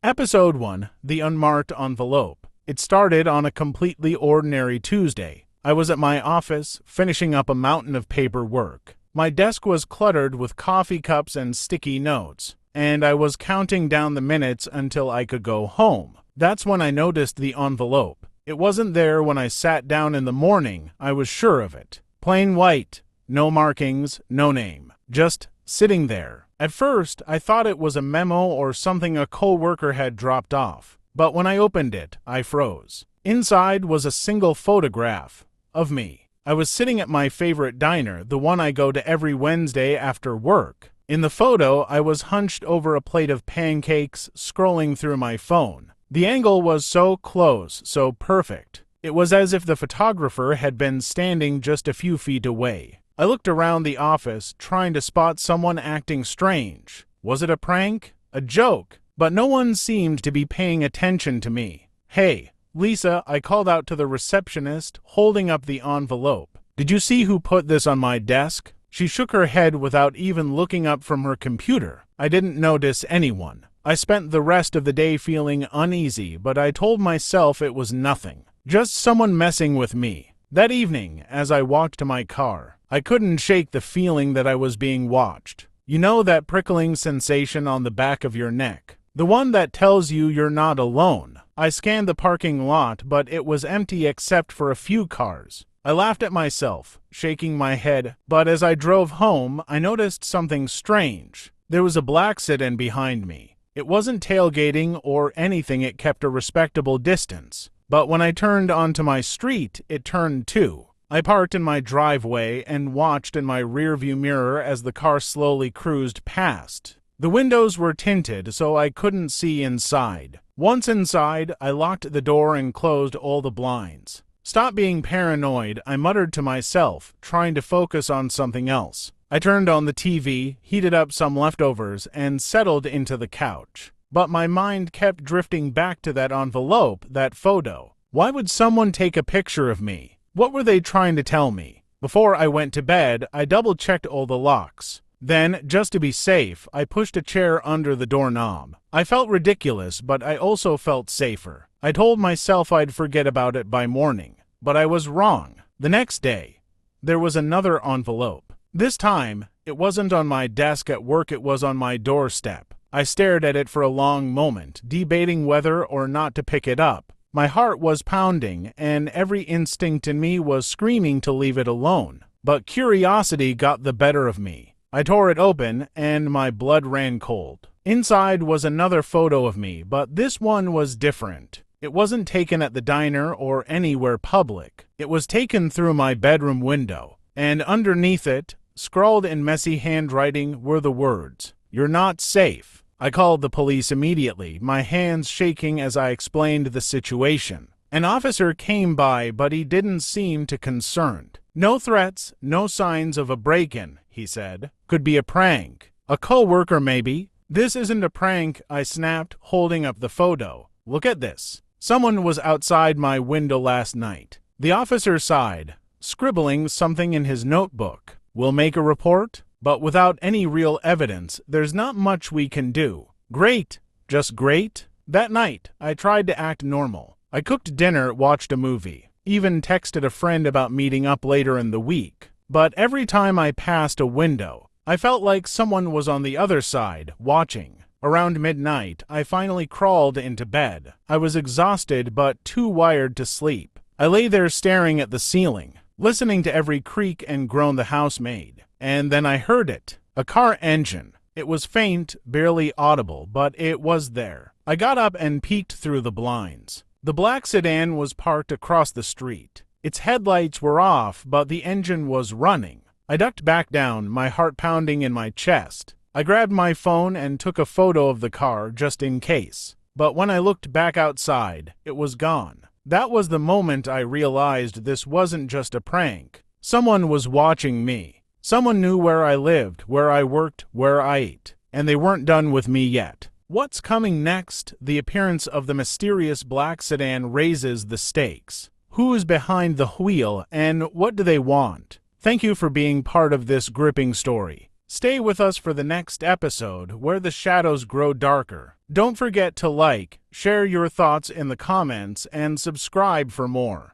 Episode 1, The Unmarked Envelope. It started on a completely ordinary Tuesday. I was at my office, finishing up a mountain of paperwork. My desk was cluttered with coffee cups and sticky notes, and I was counting down the minutes until I could go home. That's when I noticed the envelope. It wasn't there when I sat down in the morning, I was sure of it. Plain white, no markings, no name. Just sitting there. At first, I thought it was a memo or something a coworker had dropped off, but when I opened it, I froze. Inside was a single photograph of me. I was sitting at my favorite diner, the one I go to every Wednesday after work. In the photo, I was hunched over a plate of pancakes, scrolling through my phone. The angle was so close, so perfect. It was as if the photographer had been standing just a few feet away. I looked around the office, trying to spot someone acting strange. Was it a prank? A joke? But no one seemed to be paying attention to me. "Hey, Lisa," I called out to the receptionist, holding up the envelope. "Did you see who put this on my desk?" She shook her head without even looking up from her computer. I didn't notice anyone. I spent the rest of the day feeling uneasy, but I told myself it was nothing. Just someone messing with me. That evening, as I walked to my car, I couldn't shake the feeling that I was being watched. You know that prickling sensation on the back of your neck? The one that tells you you're not alone. I scanned the parking lot, but it was empty except for a few cars. I laughed at myself, shaking my head, but as I drove home, I noticed something strange. There was a black sedan behind me. It wasn't tailgating or anything, it kept a respectable distance. But when I turned onto my street, it turned too. I parked in my driveway and watched in my rearview mirror as the car slowly cruised past. The windows were tinted, so I couldn't see inside. Once inside, I locked the door and closed all the blinds. "Stop being paranoid," I muttered to myself, trying to focus on something else. I turned on the TV, heated up some leftovers, and settled into the couch. But my mind kept drifting back to that envelope, that photo. Why would someone take a picture of me? What were they trying to tell me? Before I went to bed, I double-checked all the locks. Then, just to be safe, I pushed a chair under the doorknob. I felt ridiculous, but I also felt safer. I told myself I'd forget about it by morning. But I was wrong. The next day, there was another envelope. This time, it wasn't on my desk at work, it was on my doorstep. I stared at it for a long moment, debating whether or not to pick it up. My heart was pounding, and every instinct in me was screaming to leave it alone. But curiosity got the better of me. I tore it open, and my blood ran cold. Inside was another photo of me, but this one was different. It wasn't taken at the diner or anywhere public. It was taken through my bedroom window, and underneath it, scrawled in messy handwriting, were the words, "You're not safe." I called the police immediately, my hands shaking as I explained the situation. An officer came by, but he didn't seem too concerned. "No threats, no signs of a break-in," he said. "Could be a prank. A coworker maybe." "This isn't a prank," I snapped, holding up the photo. "Look at this. Someone was outside my window last night." The officer sighed, scribbling something in his notebook. "We'll make a report? But without any real evidence, there's not much we can do." Great. Just great. That night, I tried to act normal. I cooked dinner, watched a movie, even texted a friend about meeting up later in the week. But every time I passed a window, I felt like someone was on the other side, watching. Around midnight, I finally crawled into bed. I was exhausted but too wired to sleep. I lay there staring at the ceiling, listening to every creak and groan the house made. And then I heard it. A car engine. It was faint, barely audible, but it was there. I got up and peeked through the blinds. The black sedan was parked across the street. Its headlights were off, but the engine was running. I ducked back down, my heart pounding in my chest. I grabbed my phone and took a photo of the car just in case. But when I looked back outside, it was gone. That was the moment I realized this wasn't just a prank. Someone was watching me. Someone knew where I lived, where I worked, where I ate. And they weren't done with me yet. What's coming next? The appearance of the mysterious black sedan raises the stakes. Who is behind the wheel, and what do they want? Thank you for being part of this gripping story. Stay with us for the next episode where the shadows grow darker. Don't forget to like, share your thoughts in the comments, and subscribe for more.